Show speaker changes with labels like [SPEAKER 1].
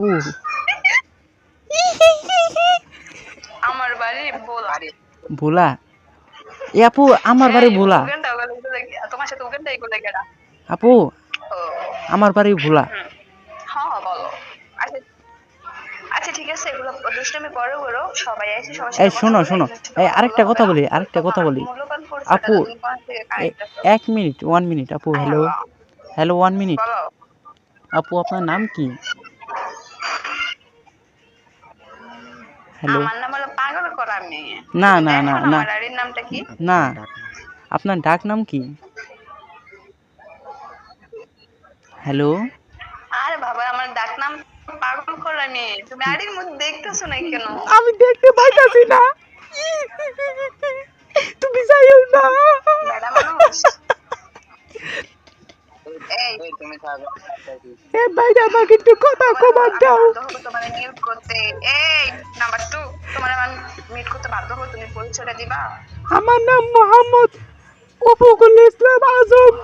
[SPEAKER 1] ও
[SPEAKER 2] আমার বাড়ি ভোলা।
[SPEAKER 1] ভোলা এ আপু আমার বাড়ি ভোলা
[SPEAKER 2] তোমার সাথে ওখানটাই করে গেরা
[SPEAKER 1] আপু আমার বাড়ি ভোলা
[SPEAKER 2] হ্যাঁ বলো। আচ্ছা আচ্ছা ঠিক আছে, এগুলো দুষ্টামি পরে করো, সবাই আছে সবার
[SPEAKER 1] এই
[SPEAKER 2] সাথে কথা
[SPEAKER 1] শোনো
[SPEAKER 2] বলে
[SPEAKER 1] শোনো এই আরেকটা কথা বলি
[SPEAKER 2] মূল্যবান পরিচয়টা
[SPEAKER 1] আপু
[SPEAKER 2] তুমি কোথা থেকে কানেক্ট করো।
[SPEAKER 1] 1 মিনিট 1 মিনিট আপু হ্যালো হ্যালো 1 মিনিট
[SPEAKER 2] বলো।
[SPEAKER 1] আপু আপনার নাম কি হ্যালো
[SPEAKER 2] আমার নাম হলো পাগল করা মেয়ে।
[SPEAKER 1] না
[SPEAKER 2] তুমি
[SPEAKER 1] না
[SPEAKER 2] দেখো
[SPEAKER 1] না
[SPEAKER 2] না
[SPEAKER 1] না
[SPEAKER 2] আমার বাড়ির নামটা কি?
[SPEAKER 1] না আপনার ডাক নাম কি হ্যালো
[SPEAKER 2] আরে বাবা আমার ডাক নাম পাগল করা মেয়ে। তুমি আড়ির মধ্যে দেখতেছো না কেন?
[SPEAKER 1] আমি দেখতে পাইতাছি না তুমি যাইও না
[SPEAKER 2] বেড়া মানুষ। এই তুমি থাকো।
[SPEAKER 1] এ ভাই আমাকে একটু কথা কবার দাও
[SPEAKER 2] তোমার মিউট করতে। এই নাম্বার 2 তোমার আমি মিউট করতে বাধ্য হবো, তুমি পরিচয়টা দিবা।
[SPEAKER 1] আমার নাম মোহাম্মদ অফুকুল ইসলাম আজম